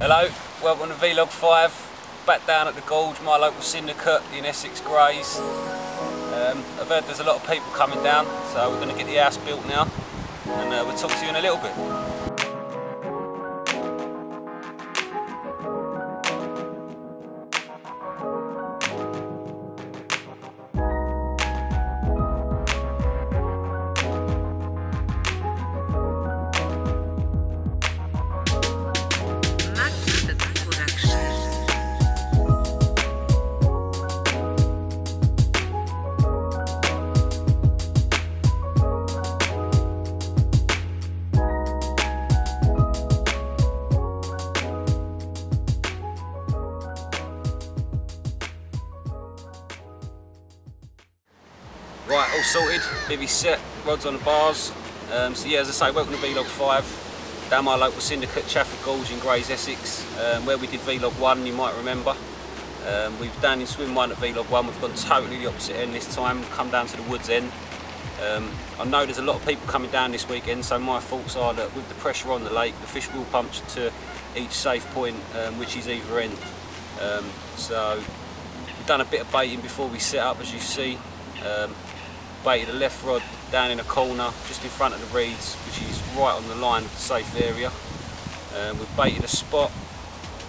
Hello, welcome to Vlog 5, back down at the Gorge, my local syndicate in Essex Grays. I've heard there's a lot of people coming down, so we're going to get the house built now, and we'll talk to you in a little bit. Right, all sorted, bivvy set, rods on the bars. So yeah, as I say, welcome to Vlog 5, down my local syndicate, Chafford Gorge in Grays, Essex, where we did Vlog 1, you might remember. We've done in swim 1 at Vlog 1, we've gone totally the opposite end this time, come down to the woods end. I know there's a lot of people coming down this weekend, so my thoughts are that with the pressure on the lake, the fish will puncture to each safe point, which is either end. So we've done a bit of baiting before we set up, as you see. Baited a left rod down in a corner just in front of the reeds, which is right on the line of the safe area. We've baited a spot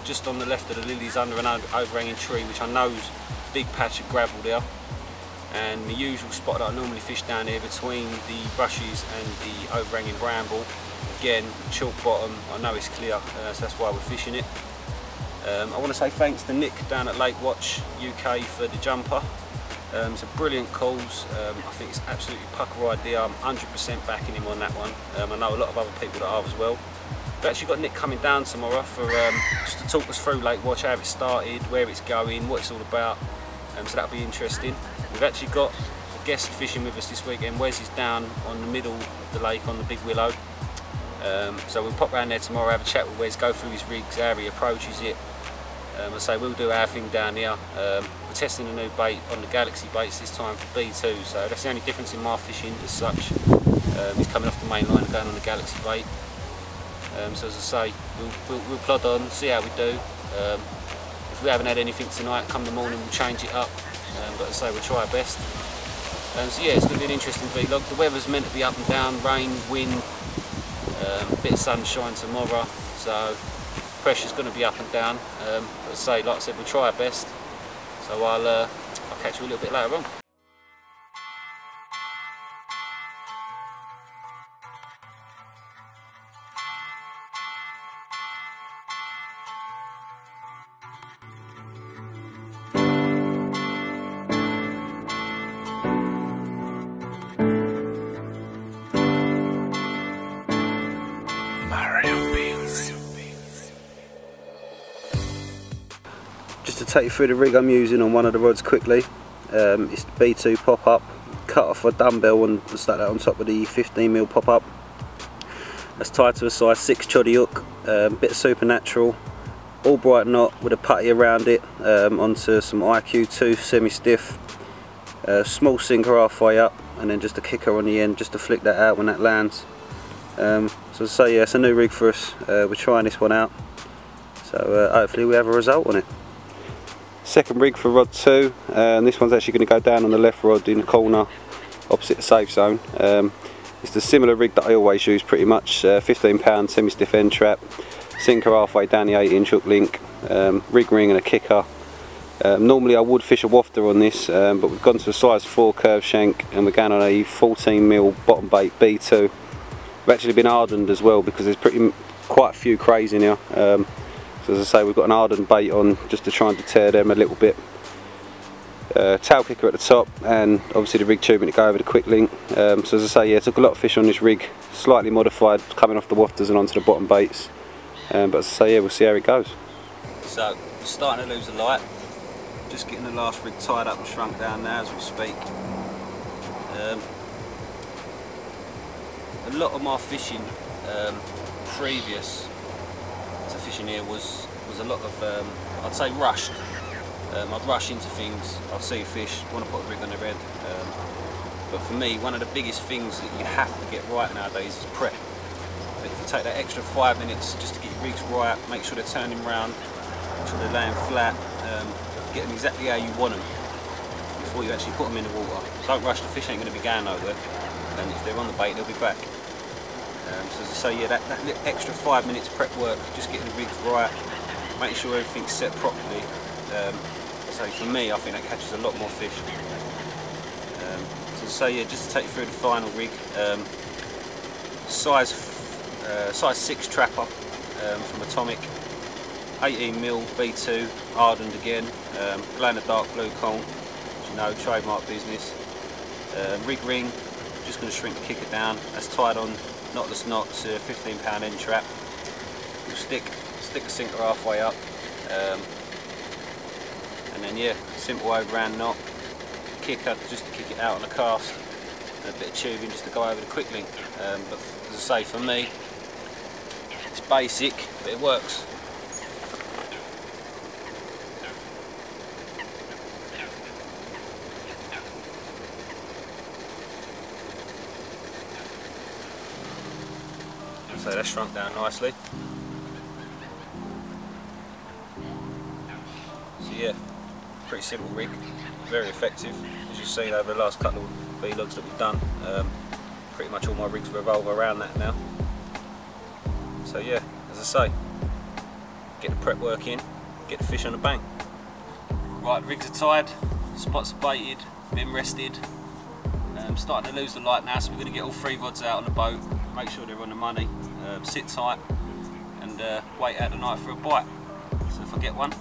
just on the left of the lilies under an overhanging tree, which I know is a big patch of gravel there, and the usual spot that I normally fish down here between the bushes and the overhanging bramble. Again, chalk bottom, I know it's clear, so that's why we're fishing it. I want to say thanks to Nick down at LakeWatch UK for the jumper. It's a brilliant cause. I think it's absolutely pucker idea. I'm 100% backing him on that one. I know a lot of other people that are as well. We've actually got Nick coming down tomorrow for just to talk us through LakeWatch, how it started, where it's going, what it's all about. So that'll be interesting. We've actually got a guest fishing with us this weekend. Wes is down on the middle of the lake on the big willow. So we'll pop round there tomorrow, have a chat with Wes, go through his rigs, how he approaches it. I say we'll do our thing down here. We're testing a new bait on the Galaxy baits this time for B2, so that's the only difference in my fishing as such. He's coming off the main line and going on the Galaxy bait. So as I say, we'll plod on, see how we do. If we haven't had anything tonight, come the morning we'll change it up. But as I say, we'll try our best. So yeah, it's going to be an interesting vlog. The weather's meant to be up and down, rain, wind, a bit of sunshine tomorrow. So pressure's going to be up and down, but as I say, like I said, we'll try our best. So I'll catch you a little bit later on. Just to take you through the rig I'm using on one of the rods quickly, it's the B2 pop-up, cut off a dumbbell and stuck that on top of the 15mm pop-up. That's tied to a size 6 choddy hook, bit of Supernatural, all bright knot with a putty around it, onto some IQ2 semi-stiff, small sinker halfway up, and then just a kicker on the end just to flick that out when that lands. So as I say, yeah, it's a new rig for us. We're trying this one out, so hopefully we have a result on it. Second rig for rod 2, and this one's actually going to go down on the left rod in the corner opposite the safe zone. It's the similar rig that I always use pretty much, 15-pound semi-stiff end trap, sinker halfway down the 8-inch hook link, rig ring and a kicker. Normally I would fish a wafter on this, but we've gone to a size 4 curve shank and we're going on a 14mm bottom bait B2. We've actually been hardened as well because there's quite a few crays in here. So as I say, we've got an hardened bait on just to try and deter them a little bit. Tail kicker at the top, and obviously the rig tubing to go over the quick link. So as I say, yeah, took a lot of fish on this rig, slightly modified coming off the wafters and onto the bottom baits. But as I say, yeah, we'll see how it goes. So we're starting to lose the light. Just getting the last rig tied up and shrunk down now as we speak. A lot of my fishing previous to fishing here was a lot of, I'd say, rushed. I'd rush into things, I'd see a fish, want to put a rig on the head. But for me, one of the biggest things that you have to get right nowadays is prep. But if you take that extra 5 minutes just to get your rigs right, make sure they're turning round, make sure they're laying flat, get them exactly how you want them before you actually put them in the water. Don't rush, the fish ain't going to be going nowhere, and if they're on the bait they'll be back. So as I say, yeah, that extra 5 minutes prep work, just getting the rigs right, making sure everything's set properly. So for me, I think that catches a lot more fish. So as I say, yeah, just to take you through the final rig, size 6 trapper from Atomic, 18mm B2, hardened again, glow in the dark blue cone, as you know, trademark business. Rig ring, just going to shrink the kicker down. That's tied on knotless knot to a 15-pound end trap. We'll stick a sinker halfway up, and then yeah, simple overhand knot, kicker just to kick it out on the cast, and a bit of tubing just to go over the quick link. But as I say, for me, it's basic, but it works. So that's shrunk down nicely. So yeah, pretty simple rig, very effective. As you've seen over the last couple of vlogs that we've done, pretty much all my rigs revolve around that now. So yeah, as I say, get the prep work in, get the fish on the bank. Right, rigs are tied, spots are baited, been rested. Starting to lose the light now, so we're going to get all 3 rods out on the boat, make sure they're on the money, sit tight, and wait out the night for a bite. So if I get one,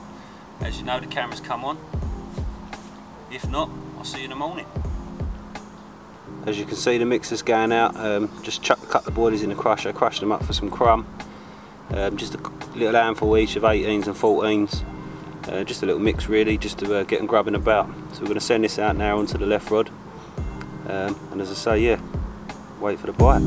as you know, the cameras come on. If not, I'll see you in the morning. As you can see, the mixer's going out. Just cut the boilies in the crusher, crushed them up for some crumb. Just a little handful each of 18s and 14s. Just a little mix really, just to get them grubbing about. So we're going to send this out now onto the left rod. And as I say, yeah, wait for the bite.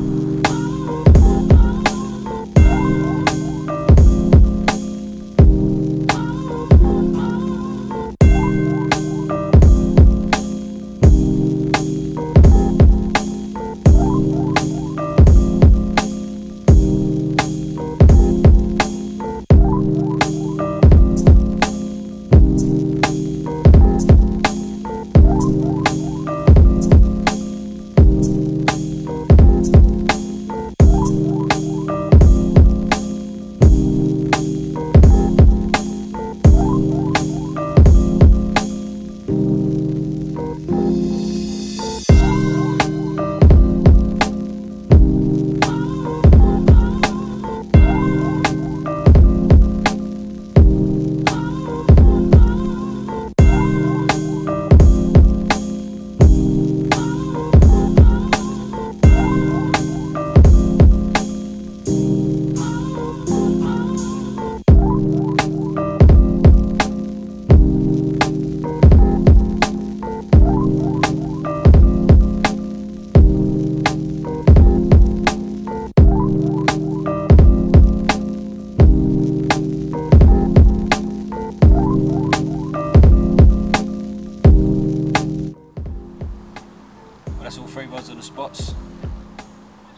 That's all 3 rods on the spots. So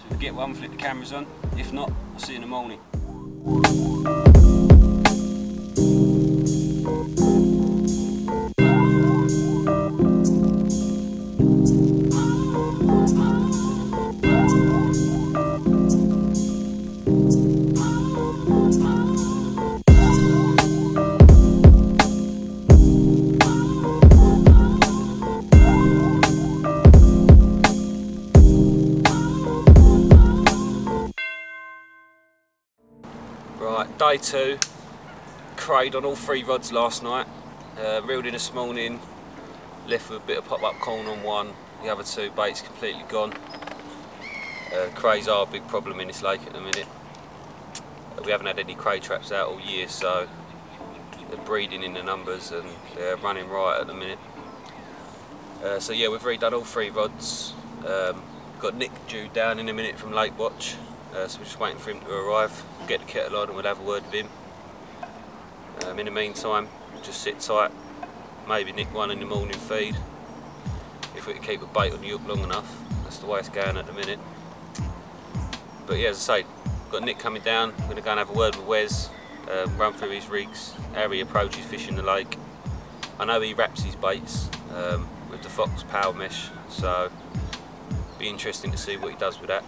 if we get one, flip the cameras on. If not, I'll see you in the morning. Right, day 2, crayed on all 3 rods last night, reeled in this morning, left with a bit of pop-up corn on one, the other 2 baits completely gone. Crays are a big problem in this lake at the minute. We haven't had any cray traps out all year, so they're breeding in the numbers and they're running right at the minute. So yeah, we've redone all 3 rods. Got Nick due down in a minute from LakeWatch, so we're just waiting for him to arrive. We'll get the kettle on and we'll have a word with him. In the meantime, just sit tight, maybe nick one in the morning feed. If we can keep a bait on the hook long enough, that's the way it's going at the minute. But yeah, as I say, got Nick coming down. We're going to go and have a word with Wes, run through his rigs, how he approaches fishing the lake. I know he wraps his baits with the Fox power mesh, so it'll be interesting to see what he does with that.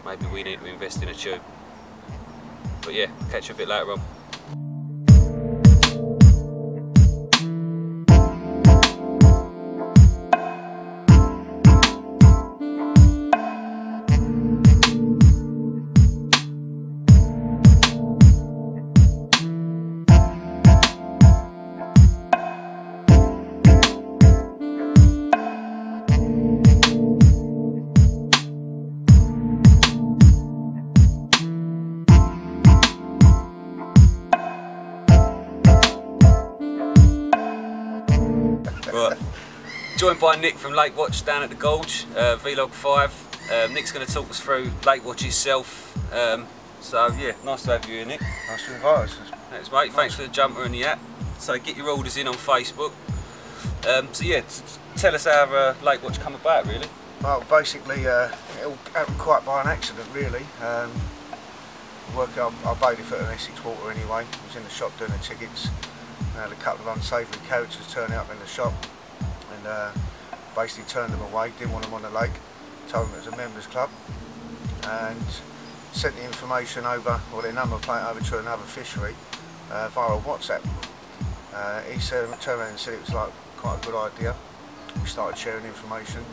Maybe we need to invest in a tube. But yeah, catch you a bit later on. Right. Joined by Nick from LakeWatch down at the Gorge, Vlog 5. Nick's going to talk us through LakeWatch himself. So yeah, nice to have you here, Nick. Nice to invite us. Thanks, mate. Nice. Thanks for the jumper and the hat. So get your orders in on Facebook. So yeah, tell us how LakeWatch come about, really. Well, basically, it all happened quite by an accident, really. I bailiff at an Essex Water anyway. I was in the shop doing the tickets. I had a couple of unsavoury characters turning up in the shop, and basically turned them away. Didn't want them on the lake. Told them it was a members club, and sent the information over, or their number plate over to another fishery via a WhatsApp. He turned around and said it was like quite a good idea. We started sharing information.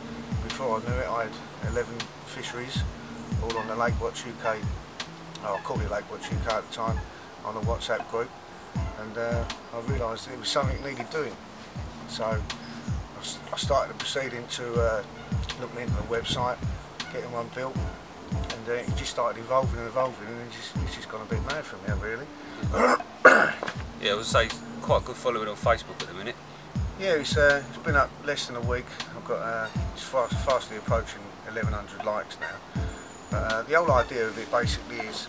Before I knew it, I had 11 fisheries, all on the LakeWatch UK. I called it LakeWatch UK at the time, on the WhatsApp group, and I realised it was something needed doing. So I started the proceeding to look into the website, getting one built, and it just started evolving and evolving, and it's just gone a bit mad from there, really. Yeah, I would say quite a good following on Facebook at the minute. Yeah, it's been up less than a week. I've got it's fastly approaching 1,100 likes now. But the whole idea of it basically is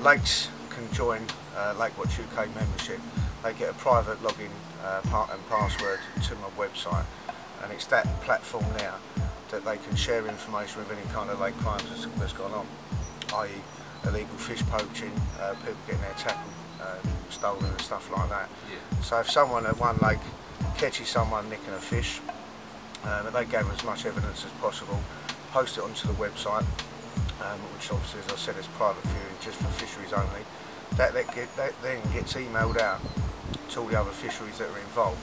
lakes can join LakeWatch UK membership. They get a private login and password to my website, and it's that platform now that they can share information with any kind of lake crimes that's gone on, i.e. illegal fish poaching, people getting their tackle stolen and stuff like that. Yeah. So if someone at one lake catches someone nicking a fish, they gather as much evidence as possible, post it onto the website, which obviously, as I said, is private viewing just for fisheries only. That then gets emailed out to all the other fisheries that are involved,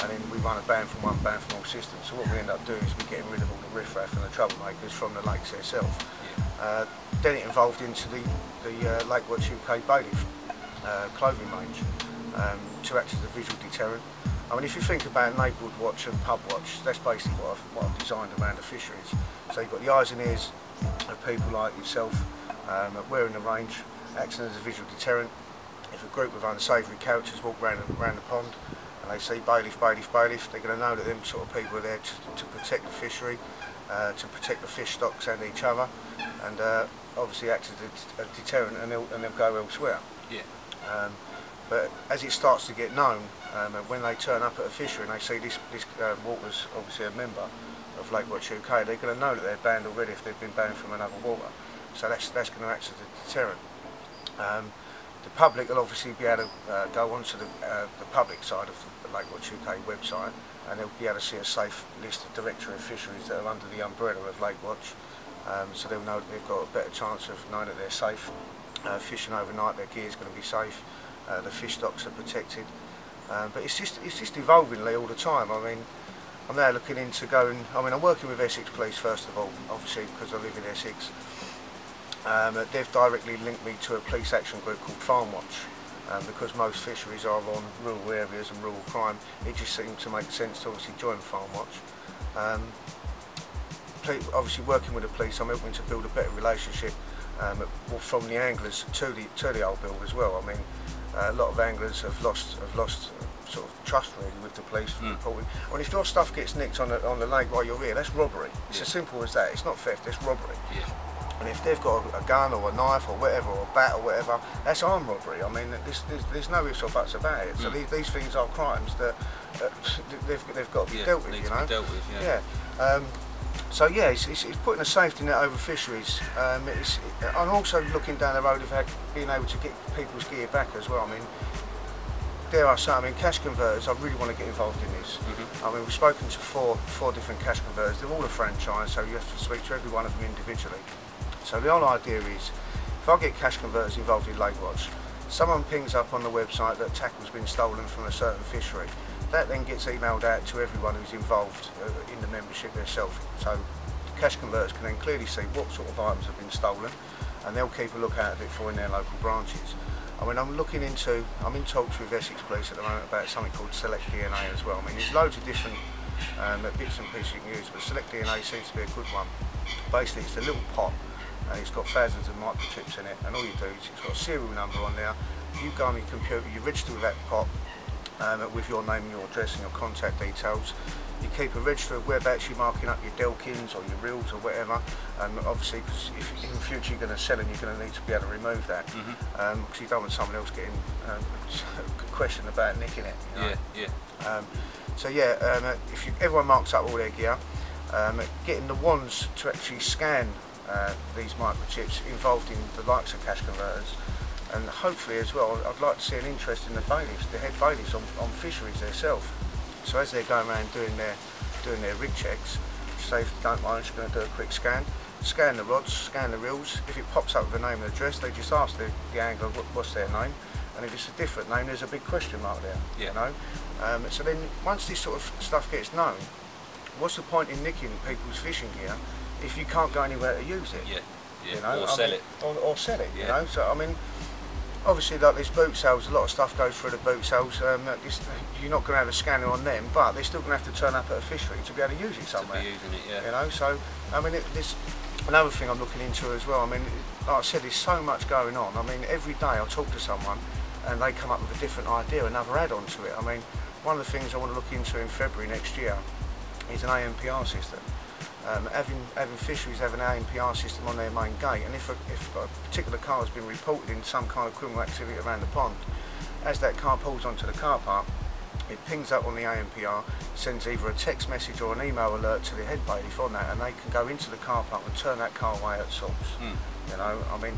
and then we run a ban from one, ban from all system. So what we end up doing is we're getting rid of all the riffraff and the troublemakers from the lakes itself. Yeah. Then it evolved into the LakeWatch UK bailiff clothing range to act as a visual deterrent. I mean, if you think about neighbourhood watch and pub watch, that's basically what I've designed around the fisheries. So you've got the eyes and ears of people like yourself wearing the range, acting as a visual deterrent. If a group of unsavoury characters walk around the pond and they see bailiff, bailiff, bailiff, they're going to know that them sort of people are there to protect the fishery, to protect the fish stocks and each other, and obviously act as a deterrent, and they'll go elsewhere. Yeah. But as it starts to get known, when they turn up at a fishery and they see this water's obviously a member of LakeWatch UK, they're going to know that they're banned already if they've been banned from another water. So that's going to act as a deterrent. The public will obviously be able to go onto the public side of the LakeWatch UK website, and they'll be able to see a safe list of directory of fisheries that are under the umbrella of LakeWatch. So they'll know that they've got a better chance of knowing that they're safe. Fishing overnight, their gear is going to be safe. The fish stocks are protected. But it's just evolving all the time. I mean, I'm now looking into going. I mean, I'm working with Essex Police first of all, obviously because I live in Essex. They've directly linked me to a police action group called Farm Watch, because most fisheries are on rural areas and rural crime. It just seemed to make sense to obviously join Farm Watch. Obviously, working with the police, I'm helping to build a better relationship from the anglers to the old build as well. I mean, a lot of anglers have lost sort of trust really with the police for reporting. I mean, if your stuff gets nicked on the lake while you're here, that's robbery. It's as simple as that. It's not theft, it's robbery. Yeah. And if they've got a gun or a knife or whatever, or a bat or whatever, that's armed robbery. I mean, there's no ifs or buts about it. So these things are crimes that they've got to be dealt with, you know. Dealt with, yeah. So yeah, it's putting a safety net over fisheries. I'm also looking down the road of being able to get people's gear back as well. I mean, dare I say, I mean, cash converters, I really want to get involved in this. I mean, we've spoken to four different cash converters. They're all a franchise, so you have to speak to every one of them individually. So the whole idea is, if I get cash converters involved in LakeWatch, someone pings up on the website that tackle's been stolen from a certain fishery. That then gets emailed out to everyone who's involved in the membership themselves. So cash converters can then clearly see what sort of items have been stolen, and they'll keep a look out of it for in their local branches. I mean, I'm in talks with Essex Police at the moment about something called Select DNA as well. I mean, there's loads of different bits and pieces you can use, but Select DNA seems to be a good one. Basically, it's a little pot, and it's got thousands of microchips in it, and all you do is it's got a serial number on there. You go on your computer, you register with that pot, with your name and your address and your contact details. You keep a register of whereabouts you're marking up your delkins or your reels or whatever, and obviously, because if in the future you're going to sell them, you're going to need to be able to remove that, because you don't want someone else getting questioned about nicking it. You know? Yeah. So yeah, if everyone marks up all their gear, getting the ones to actually scan these microchips involved in the likes of cash converters. And hopefully as well, I'd like to see an interest in the bailiffs, the head bailiffs on fisheries themselves. So as they're going around doing their rig checks, say if they don't mind, just going to do a quick scan the rods, scan the reels. If it pops up with a name and address, they just ask the angler what's their name, and if it's a different name, there's a big question mark there. Yeah. You know. So then once this sort of stuff gets known, what's the point in nicking people's fishing gear if you can't go anywhere to use it? Yeah. You know? Or sell it. Or sell it. Yeah. You know. So I mean, obviously, like these boot sales, a lot of stuff goes through the boot sales. You're not going to have a scanner on them, but they're still going to have to turn up at a fishery to be able to use it somewhere. To be using it, yeah. You know, so I mean, there's another thing I'm looking into as well. I mean, like I said, there's so much going on. I mean, every day I talk to someone, and they come up with a different idea, another add-on to it. I mean, one of the things I want to look into in February next year is an ANPR system. Having fisheries have an ANPR system on their main gate, and if a particular car has been reported in some kind of criminal activity around the pond, as that car pulls onto the car park, it pings up on the ANPR, sends either a text message or an email alert to the head bailiff on that, and they can go into the car park and turn that car away at source. You know, I mean,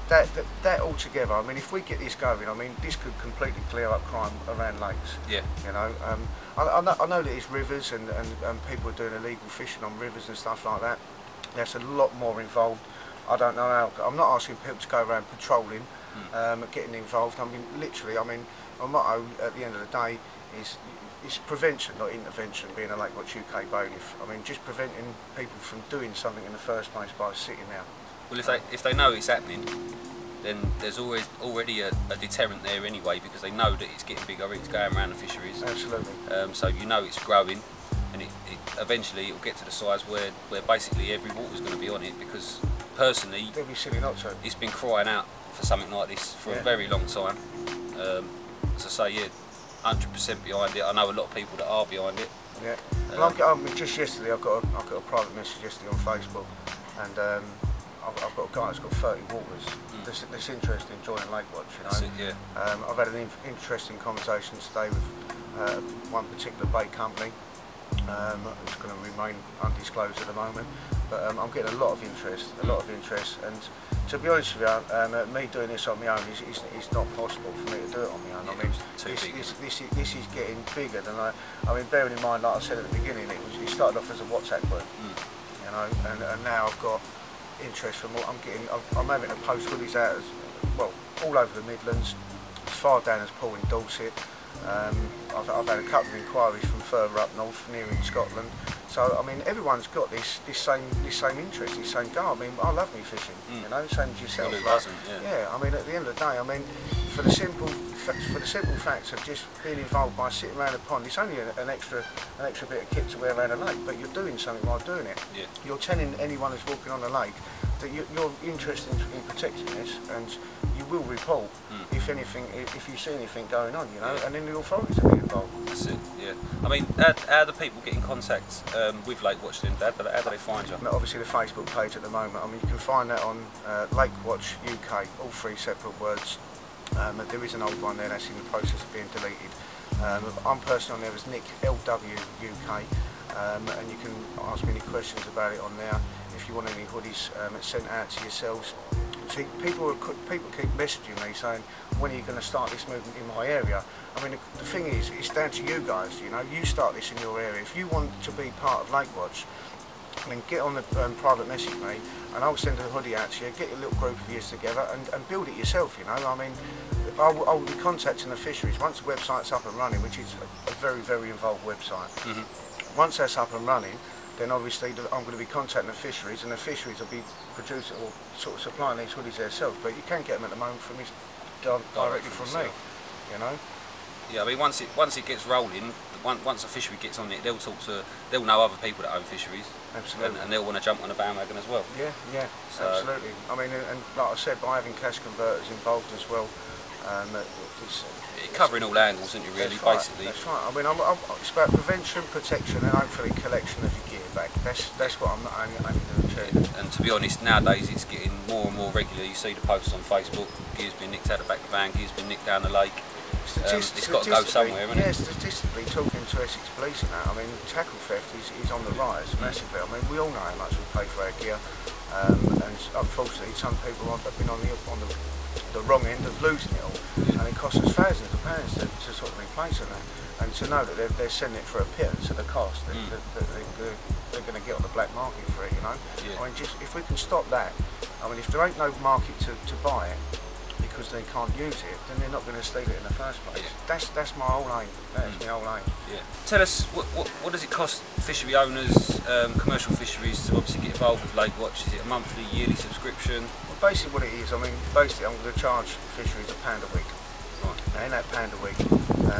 that all together, I mean, if we get this going, I mean, this could completely clear up crime around lakes. Yeah. You know, I know that it's rivers and people are doing illegal fishing on rivers and stuff like that. There's a lot more involved. I don't know how. I'm not asking people to go around patrolling, getting involved. I mean, literally, I mean, my motto at the end of the day is it's prevention, not intervention, being a LakeWatch UK bailiff. I mean, just preventing people from doing something in the first place by sitting there. Well, if they know it's happening, then there's already a deterrent there anyway, because they know that it's getting bigger, it's going around the fisheries. Absolutely. So you know it's growing, and eventually it'll get to the size where basically every water's going to be on it, because personally, they'll be silly not to. It's been crying out for something like this for a very long time. So say, yeah, 100% behind it. I know a lot of people that are behind it. Yeah. Well, just yesterday, I got a private message yesterday on Facebook, and I've got a guy that's got 30 waters that's interested in joining LakeWatch, you know. That's it, yeah. I've had an interesting conversation today with one particular bait company. It's going to remain undisclosed at the moment, but I'm getting a lot of interest, and to be honest with you, me doing this on my own is not possible for me to do it on my own. I mean, this is getting bigger than I mean, bearing in mind, like I said at the beginning, it started off as a WhatsApp group, you know, and now I've got interest from what I'm having to post goodies out all over the Midlands, as far down as Poole in Dorset. I've had a couple of inquiries from further up north, near in Scotland. So I mean, everyone's got this same interest, this same goal. I mean, I love me fishing, you know, same as yourself. Well, who doesn't, yeah. I mean, at the end of the day, I mean, for the simple facts of just being involved by sitting around a pond, it's only an extra bit of kit to wear around a lake, but you're doing something while doing it. Yeah. You're telling anyone who's walking on the lake that you're interested in protecting this, and you will report if you see anything going on, you know, and then the authorities will be involved. That's it, yeah. I mean, how do people get in contact with LakeWatch then, Dad? How do they find you? Obviously the Facebook page at the moment. I mean, you can find that on LakeWatch UK, all three separate words. There is an old one there that's in the process of being deleted. I'm personally on there as Nick LW UK. and you can ask me any questions about it on there. If you want any hoodies sent out to yourselves. See, people keep messaging me saying, when are you going to start this movement in my area? I mean, the thing is, it's down to you guys, you know, you start this in your area. If you want to be part of LakeWatch, then get on the private message me, and I'll send a hoodie out to you, get your little group of yous together and build it yourself, you know. I mean, I'll be contacting the fisheries once the website's up and running, which is a very, very involved website. Once that's up and running, then obviously I'm going to be contacting the fisheries, and the fisheries will be producing or sort of supplying these hoodies themselves. But you can get them at the moment from this directly from me, you know. Yeah, I mean, once it gets rolling, once a fishery gets on it, they'll know other people that own fisheries. Absolutely. And they'll want to jump on the bandwagon as well. Yeah, yeah, so, absolutely. I mean, and like I said, by having cash converters involved as well, it's covering all angles, isn't it, really, that's right, basically? That's right. I mean, it's about prevention, protection, and hopefully collection of your gear back. That's what I'm aiming to achieve. And to be honest, nowadays it's getting more and more regular. You see the posts on Facebook, gear's been nicked out of the back of the van, gear's been nicked down the lake. It's got to go somewhere, hasn't it? Yeah, statistically, talking to Essex Police and that, I mean, tackle theft is on the rise massively. I mean, we all know how much we pay for our gear, and unfortunately, some people have been on the wrong end of losing it all, and it costs us thousands of pounds to sort of replace it. And to know that they're sending it for a pittance of the cost, that they're going to get on the black market for it, you know. Yeah. I mean, just if we can stop that, I mean, if there ain't no market to buy it, because they can't use it, then they're not going to steal it in the first place. Yeah. That's my whole aim. That's my whole aim. Yeah. Tell us, what does it cost fishery owners, commercial fisheries, to obviously get involved with LakeWatch? Is it a monthly, yearly subscription? Well, basically what it is, I mean, basically I'm going to charge fisheries £1 a week. Right. Now in that £1 a week,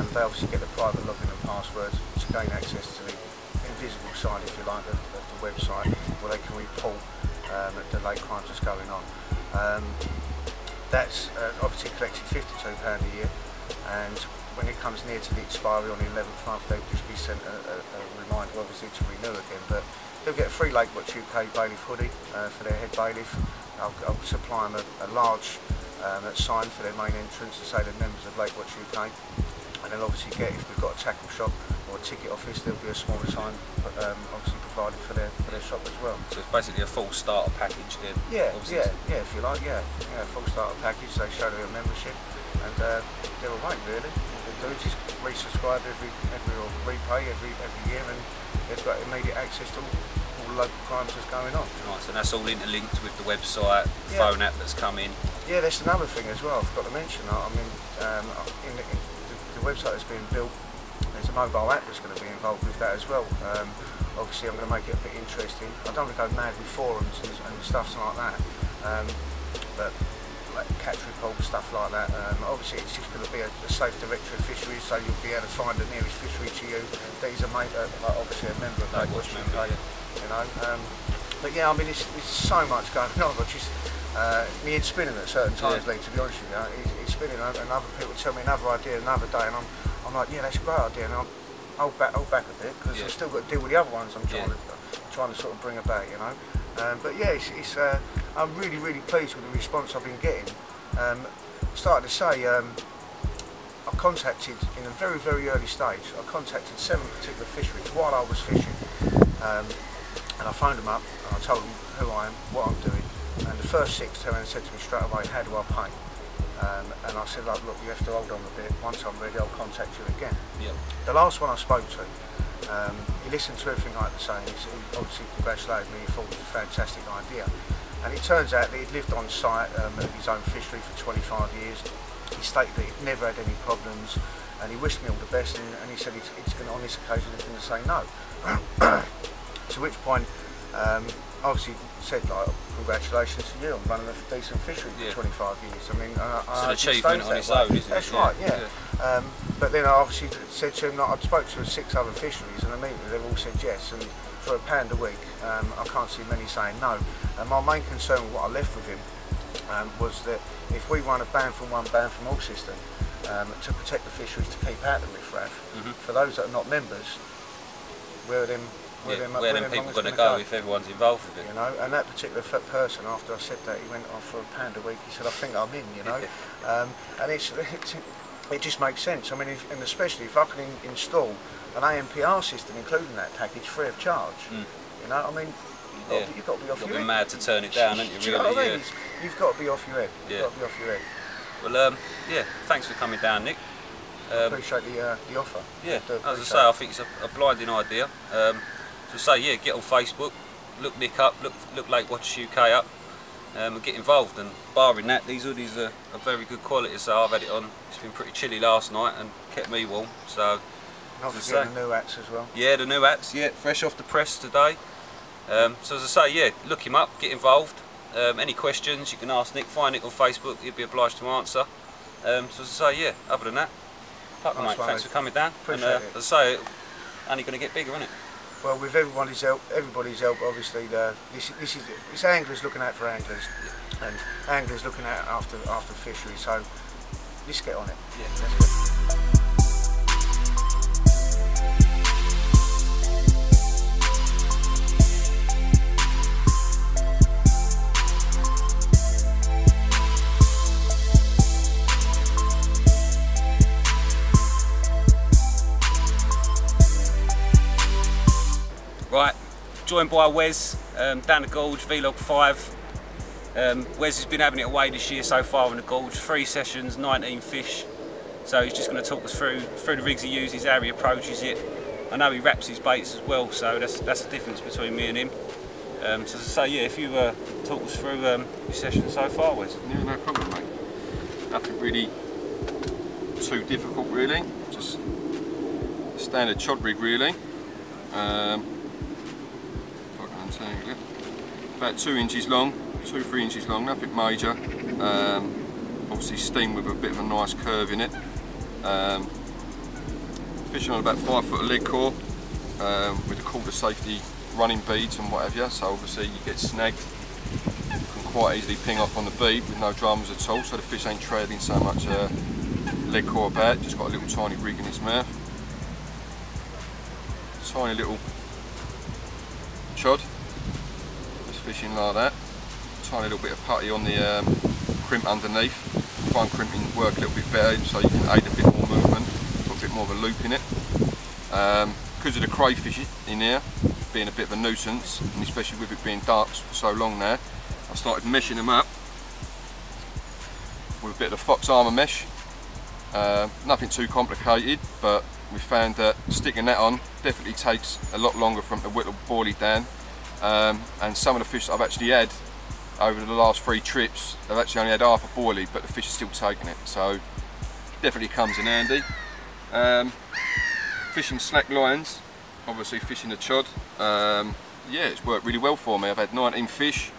they obviously get the private login and passwords to gain access to the invisible side, if you like, of the website, where they can report the lake crimes that's going on. That's obviously collected £52 a year, and when it comes near to the expiry on the 11th month, they'll just be sent a reminder, obviously, to renew again. But they'll get a free LakeWatch UK bailiff hoodie for their head bailiff. I'll supply them a large sign for their main entrance to say they're members of LakeWatch UK, and they'll obviously get, if we've got a tackle shop or a ticket office, there'll be a smaller sign obviously provided for their shop as well. So it's basically a full starter package then? Yeah, if you like, yeah, full starter package. They show their membership, and they're away really. They do just resubscribe every or repay every year, and they've got immediate access to all the local crimes that's going on. Nice, and that's all interlinked with the website, the phone app that's coming. Yeah, that's another thing as well. I forgot to mention. I mean, in the website that's being built, there's a mobile app that's going to be involved with that as well. Obviously, I'm going to make it a bit interesting. I don't want to go mad with forums and stuff like that, but like catch reports, stuff like that. Obviously, it's just going to be a safe directory of fisheries, so you'll be able to find the nearest fishery to you. These are obviously a member of LakeWatch UK, you know. But yeah, I mean, it's so much going on. I just my head's spinning at certain times, Lee, to be honest with you. It's spinning, and other people tell me another idea another day, and I'm like, yeah, that's a great idea. And I'll back a bit, because I've still got to deal with the other ones I'm trying to sort of bring about, you know. But yeah, I'm really, really pleased with the response I've been getting. Started to say, I contacted, in a very, very early stage, I contacted 7 particular fisheries while I was fishing. And I phoned them up, and I told them who I am, what I'm doing. And the first 6 turned around and said to me straight away, how do I pay? And I said, like, look, you have to hold on a bit. Once I'm ready, I'll contact you again. Yep. The last one I spoke to, he listened to everything I had to say, and he obviously congratulated me. He thought it was a fantastic idea. And it turns out that he'd lived on site at his own fishery for 25 years. He stated that he'd never had any problems, and he wished me all the best. And he said it's going to, on this occasion, he's going to say no. To which point, obviously said, like, congratulations to you on running a decent fishery for 25 years. I mean, it's an achievement on its own, isn't it? That's right, yeah. But then I obviously said to him that I'd spoke to 6 other fisheries, and immediately they've all said yes. And for £1 a week, I can't see many saying no. And my main concern with what I left with him was that if we run a ban from one, ban from all system to protect the fisheries, to keep out the riffraff, for those that are not members, where are them people going to go if everyone's involved with it? You know, and that particular person, after I said that, he went off for £1 a week. He said, I think I'm in, you know. And it just makes sense. I mean, and especially if I can install an AMPR system included in that package free of charge. You know, I mean, you've got to be off your head. You've got to be mad to turn it down, haven't you? Do you know what I mean? You've got to be off your head. Yeah. You've got to be off your head. Well, yeah, thanks for coming down, Nick. I appreciate the offer. Yeah, as I say, I think it's a blinding idea. So say, yeah, get on Facebook, look Nick up, look LakeWatch UK up, and get involved. And barring that, these hoodies are very good quality. So I've had it on. It's been pretty chilly last night and kept me warm. So not forgetting the new hats as well. Yeah, the new hats. Yeah, fresh off the press today. So as I say, yeah, look him up, get involved. Any questions you can ask Nick. Find Nick on Facebook. He'll be obliged to answer. So as I say, yeah. Other than that, mate, thanks for coming down. Appreciate it. As I say, only going to get bigger, isn't it? Well, with everybody's help, obviously, it's anglers looking out for anglers, and anglers looking out after fishery. So let's get on it. Yeah. Let's go. Right, joined by Wes, down the gorge, Vlog 5. Wes has been having it away this year so far in the gorge, 3 sessions, 19 fish. So he's just going to talk us through the rigs he uses, how he approaches it. I know he wraps his baits as well, so that's the difference between me and him. So as I say, yeah, if you talk us through your sessions so far, Wes. Yeah, no problem, mate. Nothing really too difficult, really. Just a standard chod rig, really. About 2 inches long, 2-3 inches long, nothing major. Obviously steam with a bit of a nice curve in it. Fishing on about 5 foot of lead core with a quarter safety running beads and what have you. So obviously you get snagged, you can quite easily ping off on the bead with no dramas at all. So the fish ain't trailing so much lead core about. Just got a little tiny rig in its mouth. Tiny little chod. Fishing like that, tiny little bit of putty on the crimp underneath. Find crimping work a little bit better so you can aid a bit more movement, put a bit more of a loop in it. Because of the crayfish in here being a bit of a nuisance, and especially with it being dark for so long now, I started meshing them up with a bit of the fox armour mesh. Nothing too complicated, but we found that sticking that on definitely takes a lot longer for them to whittle boilie down. And some of the fish that I've actually had over the last 3 trips, I've actually only had half a boilie, but the fish are still taking it, so definitely comes in handy. Fishing slack lines, obviously fishing the chod, yeah, it's worked really well for me. I've had 19 fish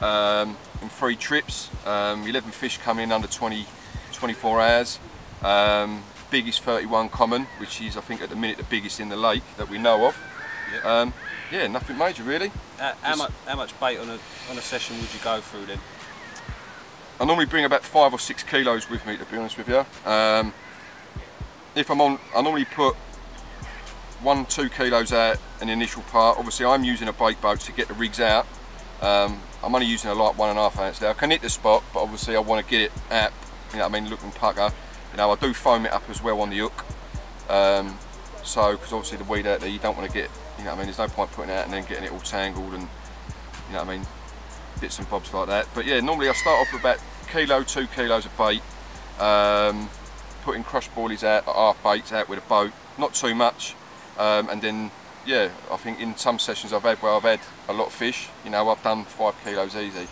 in 3 trips, 11 fish come in under 24 hours, biggest 31 common, which is I think at the minute the biggest in the lake that we know of. Yep. Yeah, nothing major really. How much bait on a session would you go through then? I normally bring about 5 or 6 kilos with me, to be honest with you. If I'm on, I normally put 1-2 kilos out in the initial part. Obviously I'm using a bait boat to get the rigs out. I'm only using a light 1.5 ounce there. I can hit the spot, but obviously I want to get it out, you know what I mean, looking pucker. You know, I do foam it up as well on the hook. So, because obviously the weed out there, you don't want to get, you know what I mean, there's no point putting it out and then getting it all tangled and, you know what I mean, bits and bobs like that. But yeah, normally I start off with about 2 kilos of bait, putting crushed boilies out, half baits out with a boat, not too much, and then, yeah, I think in some sessions I've had where I've had a lot of fish, you know, I've done 5 kilos easy.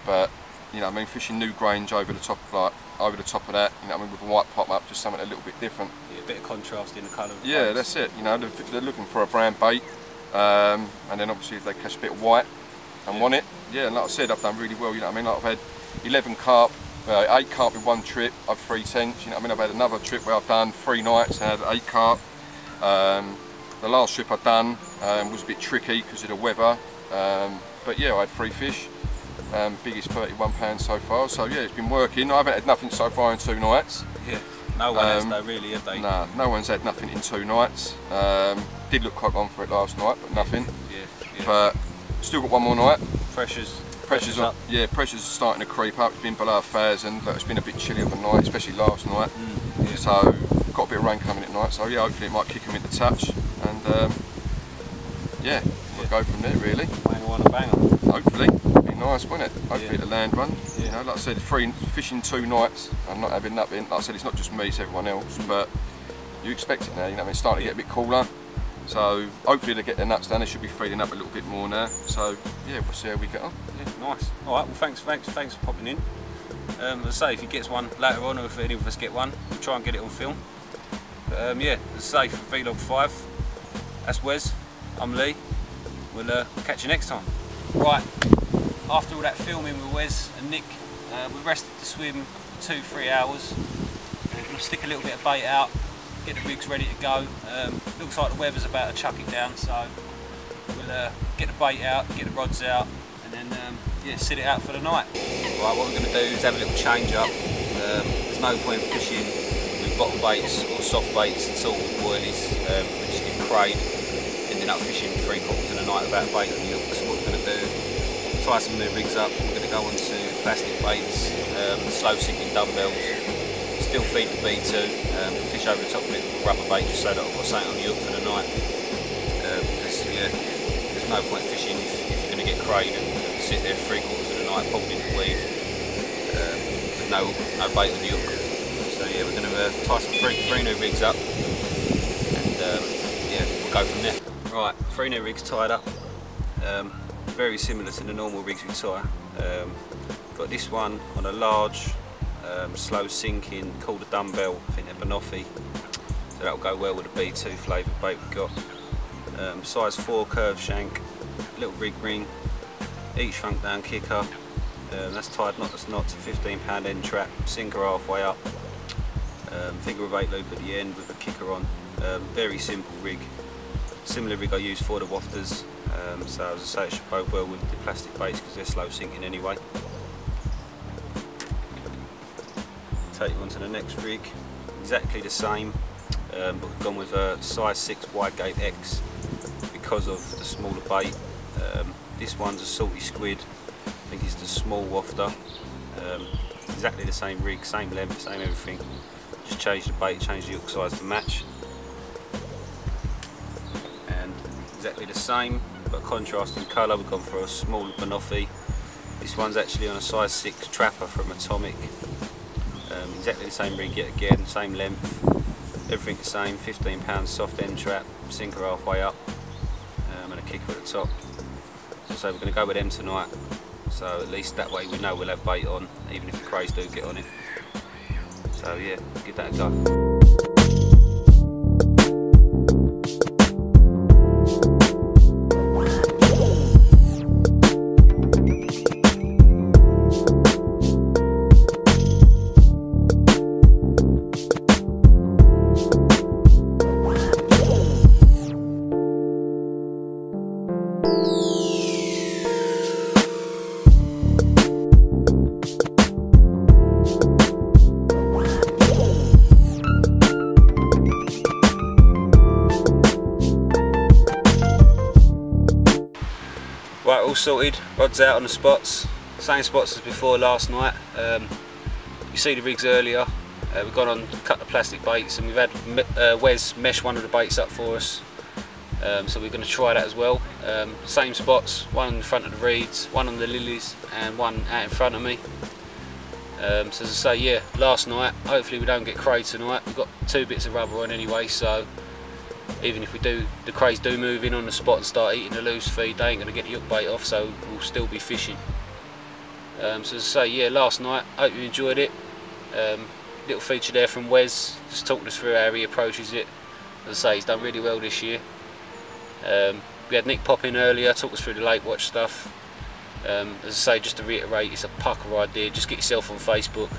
But, you know what I mean, fishing new Grange over the top, like, over the top of that, you know what I mean, with a white pop up, just something a little bit different. Yeah, a bit of contrast in the colour of the yeah, baits. That's it, you know, they're looking for a brown bait, and then obviously if they catch a bit of white and want it, yeah, and like I said, I've done really well, you know what I mean, like I've had 11 carp, 8 carp in 1 trip, I've 3 tents, you know what I mean, I've had another trip where I've done 3 nights and had 8 carp. The last trip I've done was a bit tricky because of the weather, but yeah, I had 3 fish. Biggest 31 pounds so far, so yeah, it's been working. I haven't had nothing so far in 2 nights. Yeah, no one has though, really, have they? Nah, no one's had nothing in 2 nights. Did look quite on for it last night, but nothing. Yeah. But still got 1 more night. Pressure's up. Yeah, pressure's starting to creep up. It's been below 1,000, but it's been a bit chilly overnight, especially last night. Yeah. So got a bit of rain coming at night, so yeah, hopefully it might kick them into touch, and yeah, we'll go from there really. Banger on a banger. Hopefully, it'd be nice, wouldn't it? Hopefully the land run. Yeah. You know, like I said, fishing 2 nights, I'm not having nothing. Like I said, it's not just me, it's everyone else, but you expect it now, you know, I mean, it's starting to get a bit cooler. So hopefully they get their nuts down, they should be feeding up a little bit more now. So yeah, we'll see how we get on. Yeah, nice. Alright, well thanks for popping in. As I say, if he gets one later on, or if any of us get one, we'll try and get it on film. But yeah, as I say, for Vlog 5, that's Wes, I'm Lee. We'll catch you next time. Right, after all that filming with Wes and Nick, we rested to swim 2-3 hours. We're going to stick a little bit of bait out, get the rigs ready to go. Looks like the weather's about to chuck it down, so we'll get the bait out, get the rods out, and then yeah, sit it out for the night. Right, what we're going to do is have a little change up. There's no point fishing with bottom baits or soft baits at all with boilies. We just get crayed, ending up fishing 3/4 of the night without bait on the hook. So what we're going to do, tie some new rigs up. We're going to go onto plastic baits, slow sinking dumbbells. Still feed the B2, fish over the top of it with rubber bait just so that I've got something on the hook for the night. Because yeah, there's no point fishing if you're going to get crayed and sit there 3/4 of the night pulled in the weed with no bait on the hook. So yeah, we're going to tie some three new rigs up, and yeah, we'll go from there. Right, 3 new rigs tied up, very similar to the normal rigs we tie. Got this one on a large slow sinking called a dumbbell, I think they're Banoffee, so that'll go well with the B2 flavoured bait we've got. Size 4 curved shank, little rig ring, each shrunk down kicker, that's tied knot to knot to 15-pound end trap, sinker halfway up, figure of 8 loop at the end with a kicker on. Very simple rig, similar rig I use for the wafters, so as I say, it should bode well with the plastic baits because they're slow sinking anyway. Take you on to the next rig, exactly the same, but we've gone with a size 6 wide gate X because of the smaller bait. This one's a salty squid, I think it's the small wafter, exactly the same rig, same length, same everything, just change the bait, change the hook size to match, and exactly the same but contrasting colour. We've gone for a smaller Banoffee. This one's actually on a size 6 trapper from Atomic. Exactly the same rig yet again, same length, everything the same, 15-pound soft end trap, sinker halfway up, and a kicker at the top. So we're going to go with them tonight, so at least that way we know we'll have bait on, even if the crays do get on it. So yeah, give that a go. Right, all sorted, rods out on the spots, same spots as before last night. You see the rigs earlier, we've gone on cut the plastic baits, and we've had Wes mesh one of the baits up for us, so we're going to try that as well. Same spots, one in front of the reeds, one on the lilies and one out in front of me. So as I say, yeah, last night, hopefully we don't get crayed tonight. We've got 2 bits of rubber on anyway, so even if we do, the crays do move in on the spot and start eating the loose feed, they ain't going to get the hook bait off, so we'll still be fishing. So as I say, yeah, last night, hope you enjoyed it. Little feature there from Wes, just talking us through how he approaches it. As I say, he's done really well this year. We had Nick pop in earlier, talk us through the LakeWatch stuff. As I say, just to reiterate, it's a pucker idea. Just get yourself on Facebook,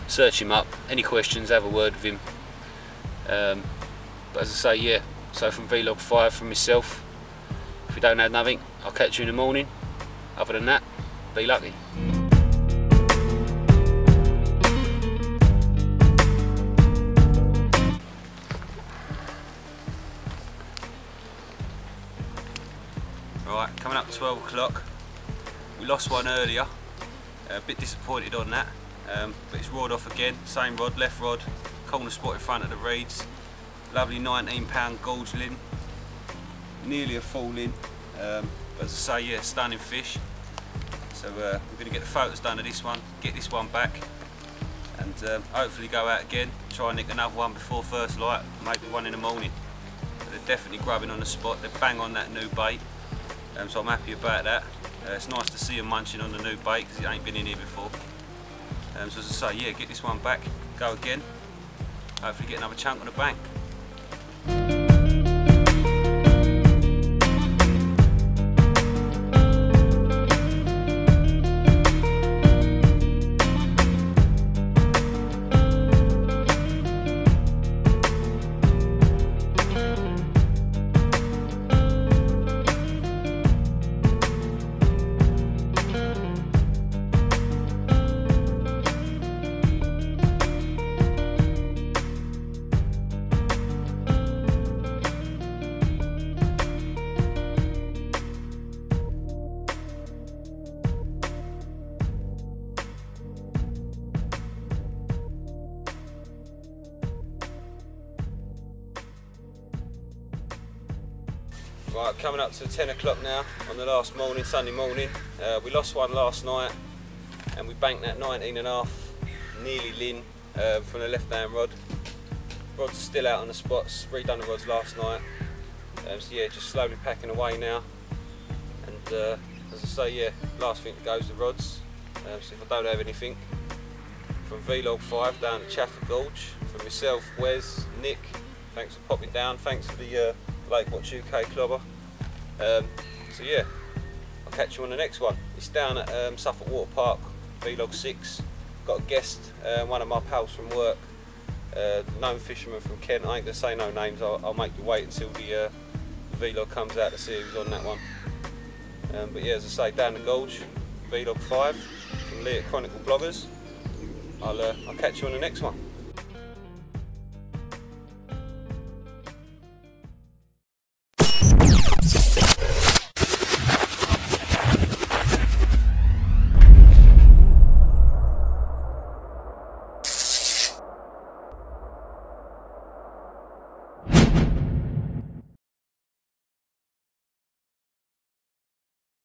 search him up, any questions, have a word with him. But as I say, yeah, so from Vlog 5 from myself, if we don't have nothing, I'll catch you in the morning. Other than that, be lucky. Right, coming up to 12 o'clock. We lost one earlier, a bit disappointed on that, but it's roared off again, same rod, left rod, corner spot in front of the reeds. Lovely 19-pound gorge ling, nearly a full ling, but as I say, yeah, stunning fish. So we're going to get the photos done of this one, get this one back, and hopefully go out again, try and nick another one before first light, maybe one in the morning. But they're definitely grubbing on the spot, they're bang on that new bait, so I'm happy about that. It's nice to see them munching on the new bait because it ain't been in here before. So as I say, yeah, get this one back, go again, hopefully get another chunk on the bank. Right, coming up to 10 o'clock now on the last morning, Sunday morning. We lost one last night and we banked that 19.5, nearly ling, from the left hand rod. Rods are still out on the spots, redone the rods last night. So yeah, just slowly packing away now. And as I say, yeah, last thing to go is the rods. So if I don't have anything, from Vlog 5 down to Chafford Gorge, from myself, Wes, Nick, thanks for popping down, thanks for the LakeWatch UK clobber. So yeah, I'll catch you on the next one. It's down at Suffolk Water Park, Vlog 6. Got a guest, one of my pals from work, known fisherman from Kent. I ain't gonna say no names, I'll make you wait until the vlog comes out to see who's on that one. But yeah, as I say, down the gorge, Vlog 5 from Lee at Chronicle Bloggers. I'll catch you on the next one.